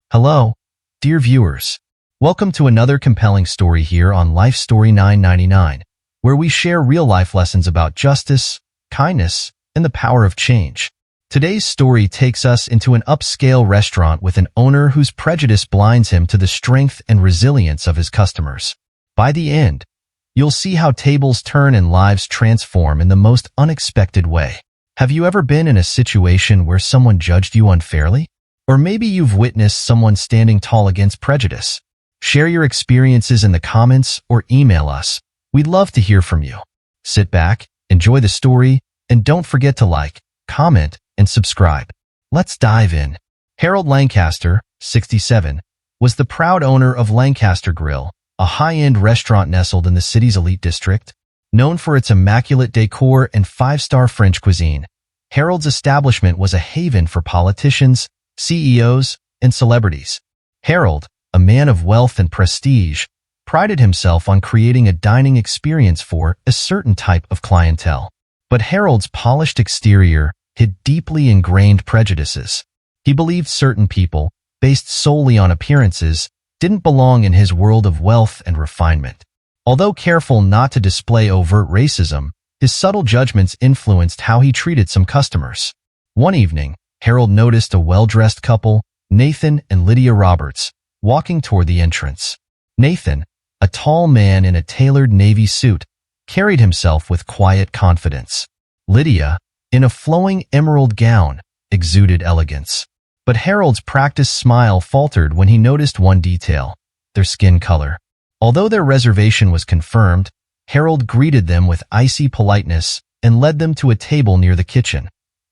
Hello, dear viewers. Welcome to another compelling story here on Life Story 999, where we share real-life lessons about justice, kindness, and the power of change. Today's story takes us into an upscale restaurant with an owner whose prejudice blinds him to the strength and resilience of his customers. By the end, you'll see how tables turn and lives transform in the most unexpected way. Have you ever been in a situation where someone judged you unfairly? Or maybe you've witnessed someone standing tall against prejudice. Share your experiences in the comments or email us. We'd love to hear from you. Sit back, enjoy the story, and don't forget to like, comment, and subscribe. Let's dive in. Harold Lancaster, 67, was the proud owner of Lancaster Grill, a high-end restaurant nestled in the city's elite district. Known for its immaculate decor and five-star French cuisine, Harold's establishment was a haven for politicians, CEOs, and celebrities. Harold, a man of wealth and prestige, prided himself on creating a dining experience for a certain type of clientele. But Harold's polished exterior hid deeply ingrained prejudices. He believed certain people, based solely on appearances, didn't belong in his world of wealth and refinement. Although careful not to display overt racism, his subtle judgments influenced how he treated some customers. One evening, Harold noticed a well-dressed couple, Nathan and Lydia Roberts, walking toward the entrance. Nathan, a tall man in a tailored navy suit, carried himself with quiet confidence. Lydia, in a flowing emerald gown, exuded elegance. But Harold's practiced smile faltered when he noticed one detail: their skin color. Although their reservation was confirmed, Harold greeted them with icy politeness and led them to a table near the kitchen,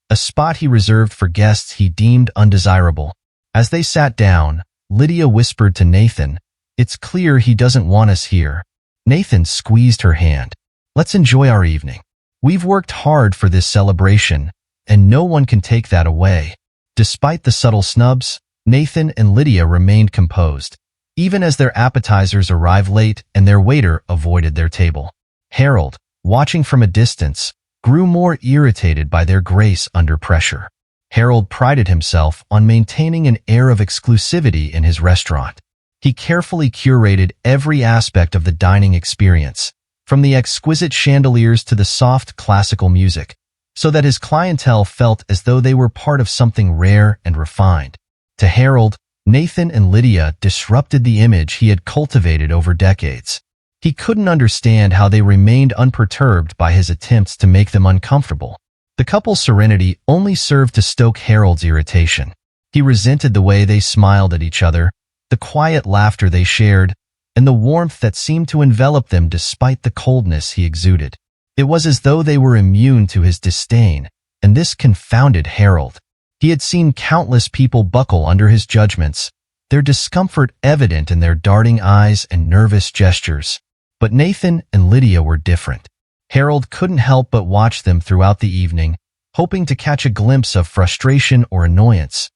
a spot he reserved for guests he deemed undesirable. As they sat down, Lydia whispered to Nathan, "It's clear he doesn't want us here." Nathan squeezed her hand. "Let's enjoy our evening. We've worked hard for this celebration, and no one can take that away." Despite the subtle snubs, Nathan and Lydia remained composed, even as their appetizers arrived late and their waiter avoided their table. Harold, watching from a distance, grew more irritated by their grace under pressure. Harold prided himself on maintaining an air of exclusivity in his restaurant. He carefully curated every aspect of the dining experience, from the exquisite chandeliers to the soft classical music, so that his clientele felt as though they were part of something rare and refined. To Harold, Nathan and Lydia disrupted the image he had cultivated over decades. He couldn't understand how they remained unperturbed by his attempts to make them uncomfortable. The couple's serenity only served to stoke Harold's irritation. He resented the way they smiled at each other, the quiet laughter they shared, and the warmth that seemed to envelop them despite the coldness he exuded. It was as though they were immune to his disdain, and this confounded Harold. He had seen countless people buckle under his judgments, their discomfort evident in their darting eyes and nervous gestures. But Nathan and Lydia were different. Harold couldn't help but watch them throughout the evening, hoping to catch a glimpse of frustration or annoyance,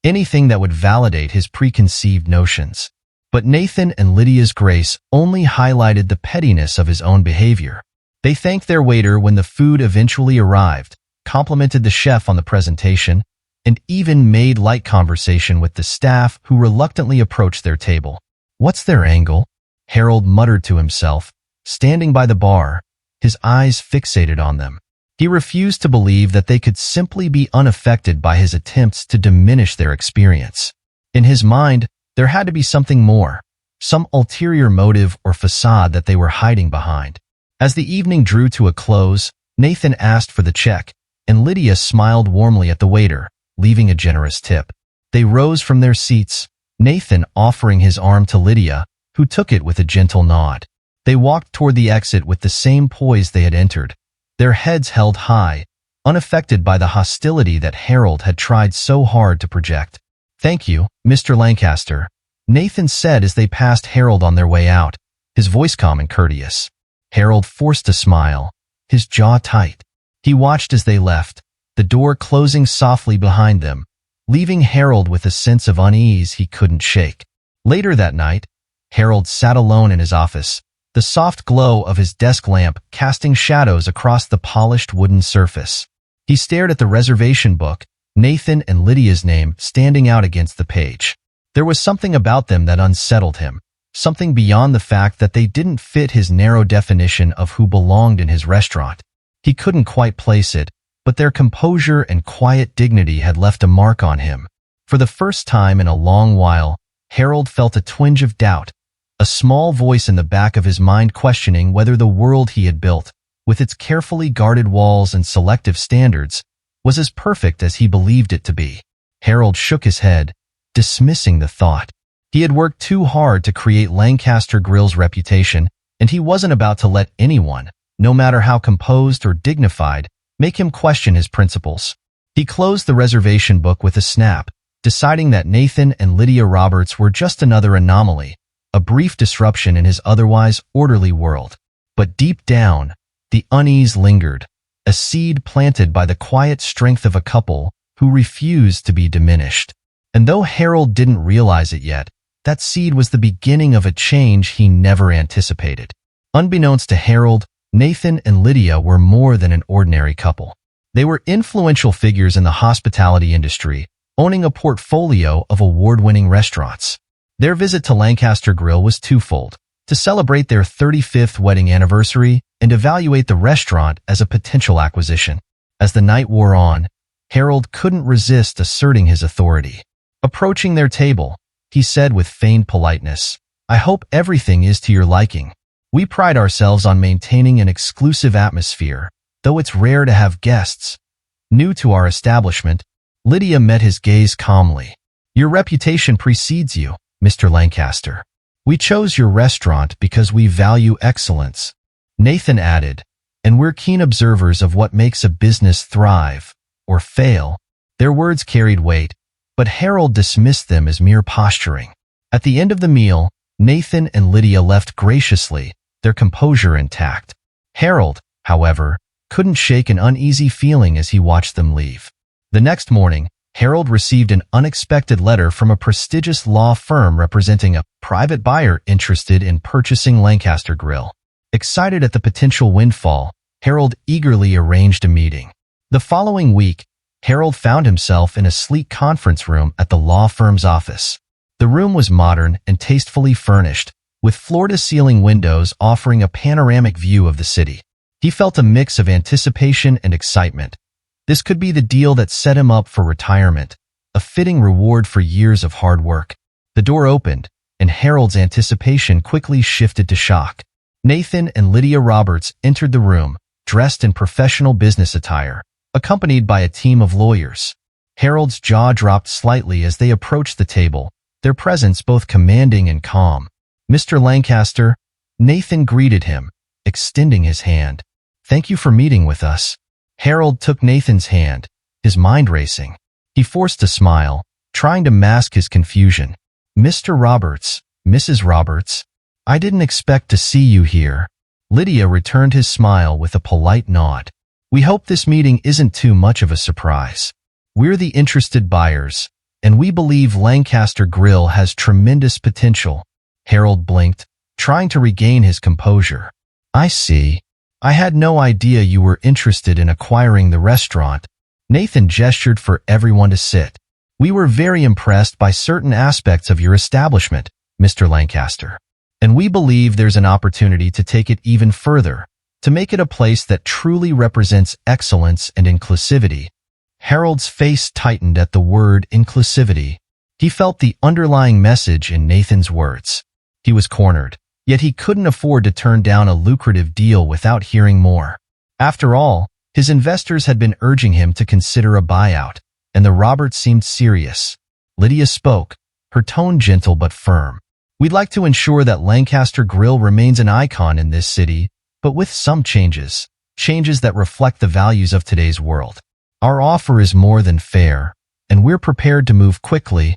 anything that would validate his preconceived notions. But Nathan and Lydia's grace only highlighted the pettiness of his own behavior. They thanked their waiter when the food eventually arrived, complimented the chef on the presentation, and even made light conversation with the staff who reluctantly approached their table. "What's their angle?" Harold muttered to himself, standing by the bar, his eyes fixated on them. He refused to believe that they could simply be unaffected by his attempts to diminish their experience. In his mind, there had to be something more, some ulterior motive or facade that they were hiding behind. As the evening drew to a close, Nathan asked for the check, and Lydia smiled warmly at the waiter, leaving a generous tip. They rose from their seats, Nathan offering his arm to Lydia, who took it with a gentle nod. They walked toward the exit with the same poise they had entered, their heads held high, unaffected by the hostility that Harold had tried so hard to project. "Thank you, Mr. Lancaster," Nathan said as they passed Harold on their way out, his voice calm and courteous. Harold forced a smile, his jaw tight. He watched as they left, the door closing softly behind them, leaving Harold with a sense of unease he couldn't shake. Later that night, Harold sat alone in his office, the soft glow of his desk lamp casting shadows across the polished wooden surface. He stared at the reservation book, Nathan and Lydia's name standing out against the page. There was something about them that unsettled him, something beyond the fact that they didn't fit his narrow definition of who belonged in his restaurant. He couldn't quite place it, but their composure and quiet dignity had left a mark on him. For the first time in a long while, Harold felt a twinge of doubt, a small voice in the back of his mind questioning whether the world he had built, with its carefully guarded walls and selective standards, was as perfect as he believed it to be. Harold shook his head, dismissing the thought. He had worked too hard to create Lancaster Grill's reputation, and he wasn't about to let anyone, no matter how composed or dignified, make him question his principles. He closed the reservation book with a snap, deciding that Nathan and Lydia Roberts were just another anomaly, a brief disruption in his otherwise orderly world. But deep down, the unease lingered, a seed planted by the quiet strength of a couple who refused to be diminished. And though Harold didn't realize it yet, that seed was the beginning of a change he never anticipated. Unbeknownst to Harold, Nathan and Lydia were more than an ordinary couple. They were influential figures in the hospitality industry, owning a portfolio of award-winning restaurants. Their visit to Lancaster Grill was twofold: to celebrate their 35th wedding anniversary and evaluate the restaurant as a potential acquisition. As the night wore on, Harold couldn't resist asserting his authority. Approaching their table, he said with feigned politeness, "I hope everything is to your liking. We pride ourselves on maintaining an exclusive atmosphere, though it's rare to have guests new to our establishment." Lydia met his gaze calmly. "Your reputation precedes you, Mr. Lancaster. We chose your restaurant because we value excellence," Nathan added, "and we're keen observers of what makes a business thrive or fail." Their words carried weight, but Harold dismissed them as mere posturing. At the end of the meal, Nathan and Lydia left graciously, their composure intact. Harold, however, couldn't shake an uneasy feeling as he watched them leave. The next morning, Harold received an unexpected letter from a prestigious law firm representing a private buyer interested in purchasing Lancaster Grill. Excited at the potential windfall, Harold eagerly arranged a meeting. The following week, Harold found himself in a sleek conference room at the law firm's office. The room was modern and tastefully furnished, with floor-to-ceiling windows offering a panoramic view of the city. He felt a mix of anticipation and excitement. This could be the deal that set him up for retirement, a fitting reward for years of hard work. The door opened, and Harold's anticipation quickly shifted to shock. Nathan and Lydia Roberts entered the room, dressed in professional business attire, accompanied by a team of lawyers. Harold's jaw dropped slightly as they approached the table, their presence both commanding and calm. "Mr. Lancaster," Nathan greeted him, extending his hand. "Thank you for meeting with us." Harold took Nathan's hand, his mind racing. He forced a smile, trying to mask his confusion. "Mr. Roberts, Mrs. Roberts, I didn't expect to see you here." Lydia returned his smile with a polite nod. "We hope this meeting isn't too much of a surprise. We're the interested buyers, and we believe Lancaster Grill has tremendous potential." Harold blinked, trying to regain his composure. "I see. I had no idea you were interested in acquiring the restaurant." Nathan gestured for everyone to sit. "We were very impressed by certain aspects of your establishment, Mr. Lancaster, and we believe there's an opportunity to take it even further, to make it a place that truly represents excellence and inclusivity." Harold's face tightened at the word inclusivity. He felt the underlying message in Nathan's words. He was cornered, yet he couldn't afford to turn down a lucrative deal without hearing more. After all, his investors had been urging him to consider a buyout, and the Roberts seemed serious. Lydia spoke, her tone gentle but firm. "We'd like to ensure that Lancaster Grill remains an icon in this city, but with some changes that reflect the values of today's world. Our offer is more than fair, and we're prepared to move quickly."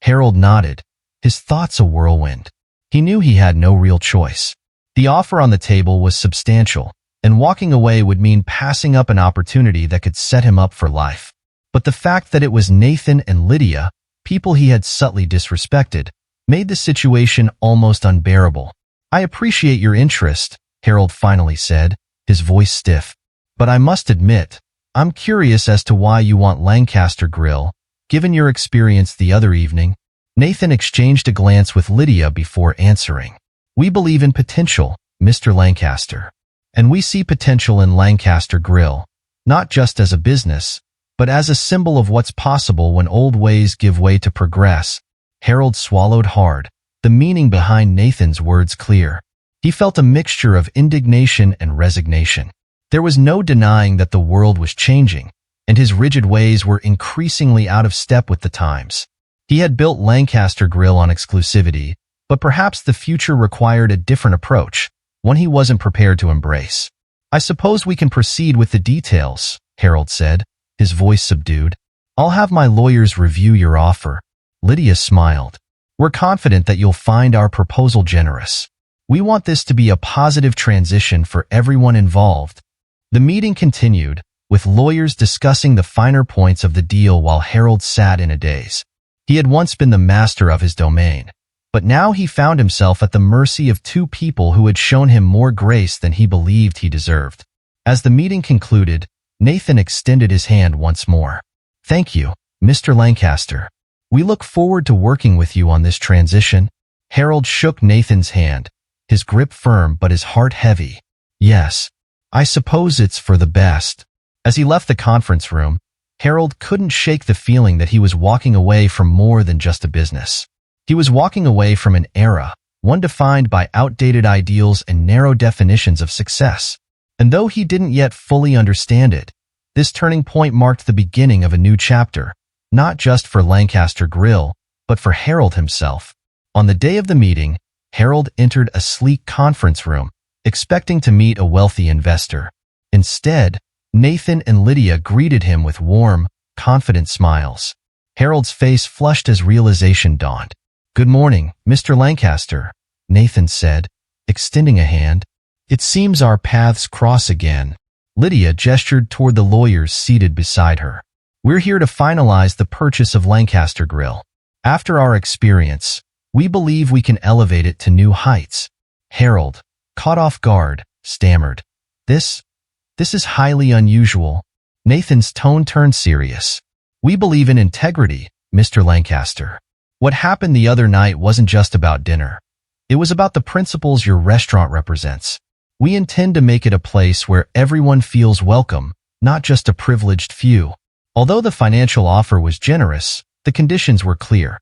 Harold nodded, his thoughts a whirlwind. He knew he had no real choice. The offer on the table was substantial, and walking away would mean passing up an opportunity that could set him up for life. But the fact that it was Nathan and Lydia, people he had subtly disrespected, made the situation almost unbearable. "I appreciate your interest," Harold finally said, his voice stiff. "But I must admit, I'm curious as to why you want Lancaster Grill, given your experience the other evening." Nathan exchanged a glance with Lydia before answering. We believe in potential, Mr. Lancaster. And we see potential in Lancaster Grill, not just as a business, but as a symbol of what's possible when old ways give way to progress. Harold swallowed hard, the meaning behind Nathan's words clear. He felt a mixture of indignation and resignation. There was no denying that the world was changing, and his rigid ways were increasingly out of step with the times. He had built Lancaster Grill on exclusivity, but perhaps the future required a different approach, one he wasn't prepared to embrace. I suppose we can proceed with the details, Harold said, his voice subdued. I'll have my lawyers review your offer. Lydia smiled. We're confident that you'll find our proposal generous. We want this to be a positive transition for everyone involved. The meeting continued, with lawyers discussing the finer points of the deal while Harold sat in a daze. He had once been the master of his domain, but now he found himself at the mercy of two people who had shown him more grace than he believed he deserved. As the meeting concluded, Nathan extended his hand once more. Thank you, Mr. Lancaster. We look forward to working with you on this transition. Harold shook Nathan's hand, his grip firm but his heart heavy. Yes, I suppose it's for the best. As he left the conference room, Harold couldn't shake the feeling that he was walking away from more than just a business. He was walking away from an era, one defined by outdated ideals and narrow definitions of success. And though he didn't yet fully understand it, this turning point marked the beginning of a new chapter, not just for Lancaster Grill, but for Harold himself. On the day of the meeting, Harold entered a sleek conference room, expecting to meet a wealthy investor. Instead, Nathan and Lydia greeted him with warm, confident smiles. Harold's face flushed as realization dawned. Good morning, Mr. Lancaster, Nathan said, extending a hand. It seems our paths cross again. Lydia gestured toward the lawyers seated beside her. We're here to finalize the purchase of Lancaster Grill. After our experience, we believe we can elevate it to new heights. Harold, caught off guard, stammered. This is highly unusual. Nathan's tone turned serious. We believe in integrity, Mr. Lancaster. What happened the other night wasn't just about dinner. It was about the principles your restaurant represents. We intend to make it a place where everyone feels welcome, not just a privileged few. Although the financial offer was generous, the conditions were clear.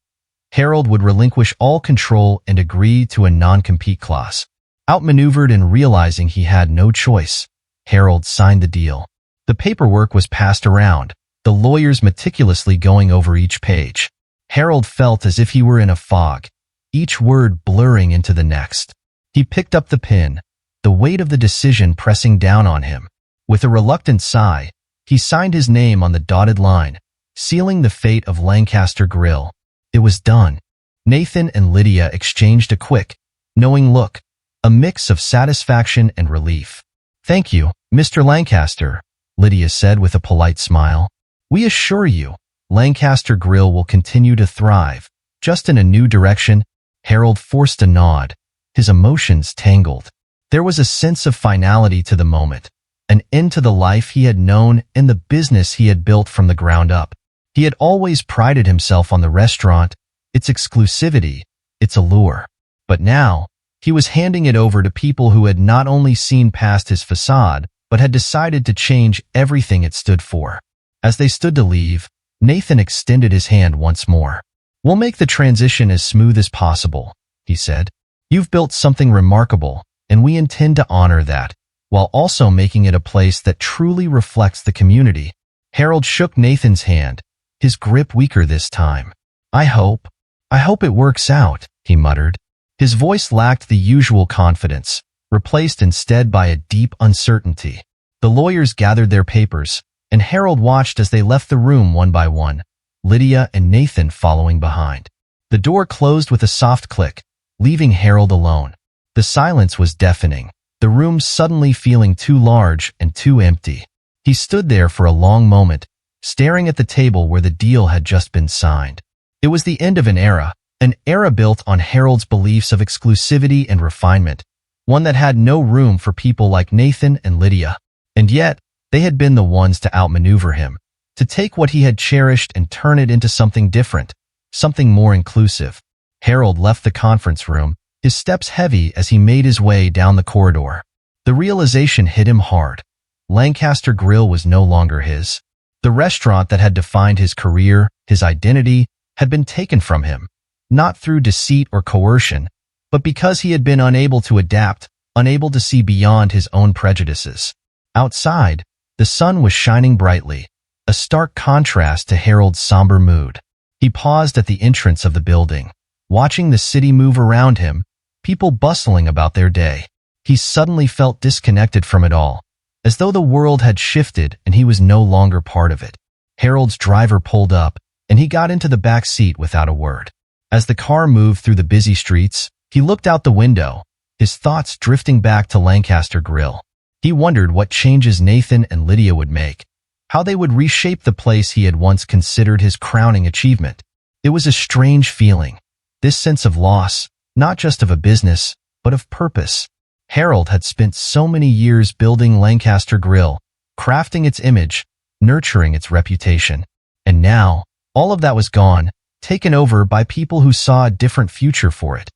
Harold would relinquish all control and agree to a non-compete clause. Outmaneuvered and realizing he had no choice, Harold signed the deal. The paperwork was passed around, the lawyers meticulously going over each page. Harold felt as if he were in a fog, each word blurring into the next. He picked up the pen, the weight of the decision pressing down on him. With a reluctant sigh, he signed his name on the dotted line, sealing the fate of Lancaster Grill. It was done. Nathan and Lydia exchanged a quick, knowing look, a mix of satisfaction and relief. Thank you, Mr. Lancaster, Lydia said with a polite smile. We assure you, Lancaster Grill will continue to thrive, just in a new direction. Harold forced a nod, his emotions tangled. There was a sense of finality to the moment, an end to the life he had known and the business he had built from the ground up. He had always prided himself on the restaurant, its exclusivity, its allure. But now, he was handing it over to people who had not only seen past his facade, but had decided to change everything it stood for. As they stood to leave, Nathan extended his hand once more. We'll make the transition as smooth as possible, he said. You've built something remarkable, and we intend to honor that, while also making it a place that truly reflects the community. Harold shook Nathan's hand, his grip weaker this time. I hope it works out, he muttered. His voice lacked the usual confidence, replaced instead by a deep uncertainty. The lawyers gathered their papers, and Harold watched as they left the room one by one, Lydia and Nathan following behind. The door closed with a soft click, leaving Harold alone. The silence was deafening, the room suddenly feeling too large and too empty. He stood there for a long moment, staring at the table where the deal had just been signed. It was the end of an era built on Harold's beliefs of exclusivity and refinement, one that had no room for people like Nathan and Lydia. And yet, they had been the ones to outmaneuver him, to take what he had cherished and turn it into something different, something more inclusive. Harold left the conference room, his steps heavy as he made his way down the corridor. The realization hit him hard. Lancaster Grill was no longer his. The restaurant that had defined his career, his identity, had been taken from him, not through deceit or coercion, but because he had been unable to adapt, unable to see beyond his own prejudices. Outside, the sun was shining brightly, a stark contrast to Harold's somber mood. He paused at the entrance of the building, watching the city move around him, people bustling about their day. He suddenly felt disconnected from it all, as though the world had shifted and he was no longer part of it. Harold's driver pulled up, and he got into the back seat without a word. As the car moved through the busy streets, he looked out the window, his thoughts drifting back to Lancaster Grill. He wondered what changes Nathan and Lydia would make, how they would reshape the place he had once considered his crowning achievement. It was a strange feeling, this sense of loss, not just of a business, but of purpose. Harold had spent so many years building Lancaster Grill, crafting its image, nurturing its reputation. And now, all of that was gone, taken over by people who saw a different future for it.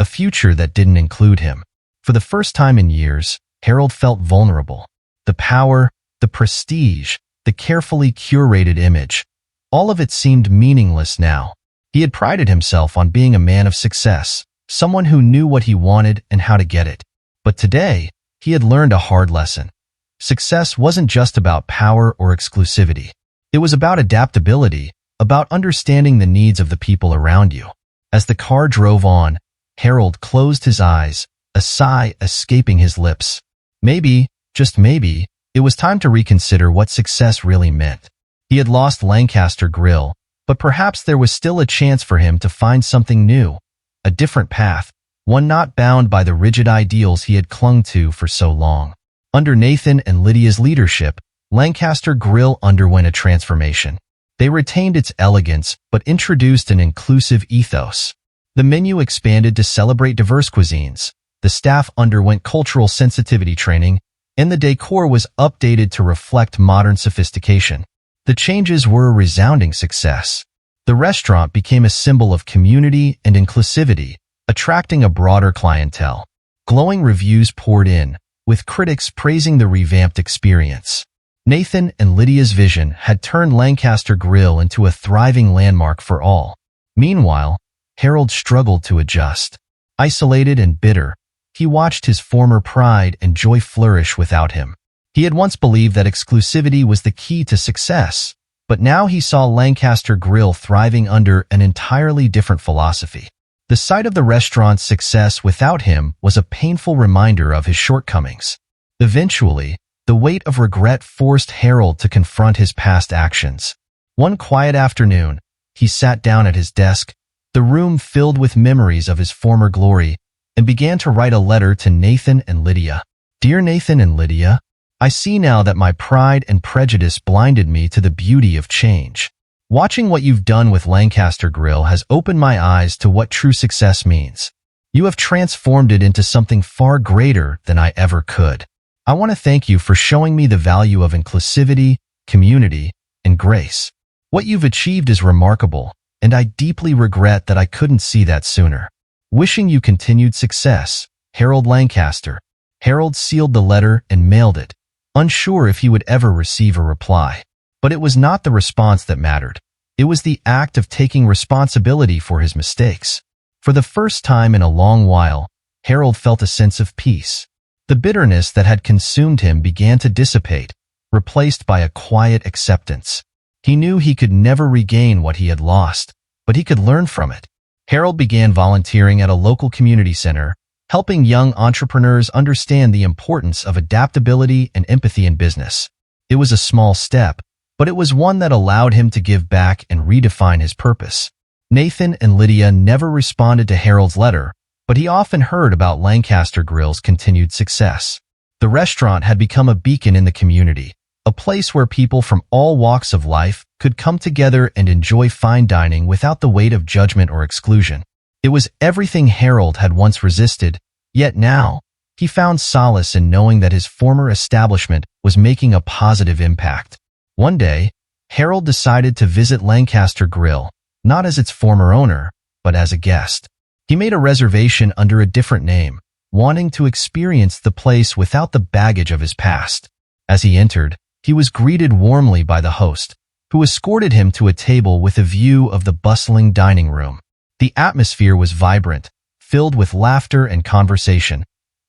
A future that didn't include him. For the first time in years, Harold felt vulnerable. The power, the prestige, the carefully curated image, all of it seemed meaningless now. He had prided himself on being a man of success, someone who knew what he wanted and how to get it. But today, he had learned a hard lesson. Success wasn't just about power or exclusivity. It was about adaptability, about understanding the needs of the people around you. As the car drove on, Harold closed his eyes, a sigh escaping his lips. Maybe, just maybe, it was time to reconsider what success really meant. He had lost Lancaster Grill, but perhaps there was still a chance for him to find something new, a different path, one not bound by the rigid ideals he had clung to for so long. Under Nathan and Lydia's leadership, Lancaster Grill underwent a transformation. They retained its elegance but introduced an inclusive ethos. The menu expanded to celebrate diverse cuisines, the staff underwent cultural sensitivity training, and the decor was updated to reflect modern sophistication. The changes were a resounding success. The restaurant became a symbol of community and inclusivity, attracting a broader clientele. Glowing reviews poured in, with critics praising the revamped experience. Nathan and Lydia's vision had turned Lancaster Grill into a thriving landmark for all. Meanwhile, Harold struggled to adjust. Isolated and bitter, he watched his former pride and joy flourish without him. He had once believed that exclusivity was the key to success, but now he saw Lancaster Grill thriving under an entirely different philosophy. The sight of the restaurant's success without him was a painful reminder of his shortcomings. Eventually, the weight of regret forced Harold to confront his past actions. One quiet afternoon, he sat down at his desk, the room filled with memories of his former glory, and began to write a letter to Nathan and Lydia. Dear Nathan and Lydia, I see now that my pride and prejudice blinded me to the beauty of change. Watching what you've done with Lancaster Grill has opened my eyes to what true success means. You have transformed it into something far greater than I ever could. I want to thank you for showing me the value of inclusivity, community, and grace. What you've achieved is remarkable, and I deeply regret that I couldn't see that sooner. Wishing you continued success, Harold Lancaster. Harold sealed the letter and mailed it, unsure if he would ever receive a reply. But it was not the response that mattered. It was the act of taking responsibility for his mistakes. For the first time in a long while, Harold felt a sense of peace. The bitterness that had consumed him began to dissipate, replaced by a quiet acceptance. He knew he could never regain what he had lost, but he could learn from it. Harold began volunteering at a local community center, helping young entrepreneurs understand the importance of adaptability and empathy in business. It was a small step, but it was one that allowed him to give back and redefine his purpose. Nathan and Lydia never responded to Harold's letter, but he often heard about Lancaster Grill's continued success. The restaurant had become a beacon in the community, a place where people from all walks of life could come together and enjoy fine dining without the weight of judgment or exclusion. It was everything Harold had once resisted, yet now, he found solace in knowing that his former establishment was making a positive impact. One day, Harold decided to visit Lancaster Grill, not as its former owner, but as a guest. He made a reservation under a different name, wanting to experience the place without the baggage of his past. As he entered, he was greeted warmly by the host, who escorted him to a table with a view of the bustling dining room. The atmosphere was vibrant, filled with laughter and conversation,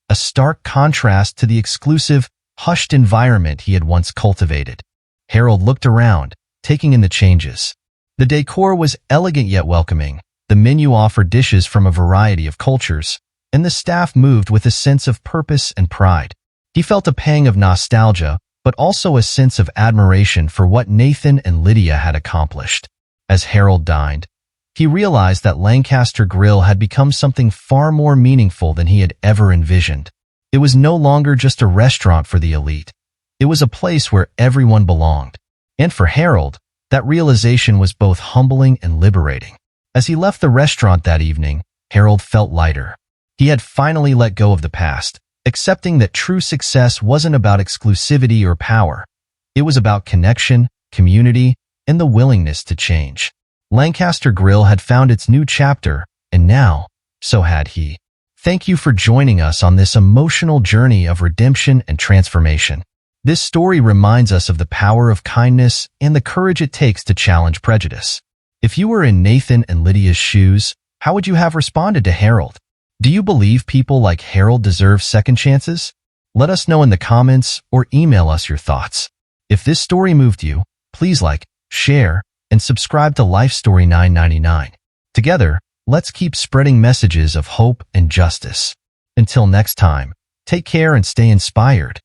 a stark contrast to the exclusive, hushed environment he had once cultivated. Harold looked around, taking in the changes. The decor was elegant yet welcoming. The menu offered dishes from a variety of cultures, and the staff moved with a sense of purpose and pride. He felt a pang of nostalgia, but also a sense of admiration for what Nathan and Lydia had accomplished. As Harold dined, he realized that Lancaster Grill had become something far more meaningful than he had ever envisioned. It was no longer just a restaurant for the elite. It was a place where everyone belonged. And for Harold, that realization was both humbling and liberating. As he left the restaurant that evening, Harold felt lighter. He had finally let go of the past, accepting that true success wasn't about exclusivity or power. It was about connection, community, and the willingness to change. Lancaster Grill had found its new chapter, and now, so had he. Thank you for joining us on this emotional journey of redemption and transformation. This story reminds us of the power of kindness and the courage it takes to challenge prejudice. If you were in Nathan and Lydia's shoes, how would you have responded to Harold? Do you believe people like Harold deserve second chances? Let us know in the comments or email us your thoughts. If this story moved you, please like, share, and subscribe to Life Story 999. Together, let's keep spreading messages of hope and justice. Until next time, take care and stay inspired.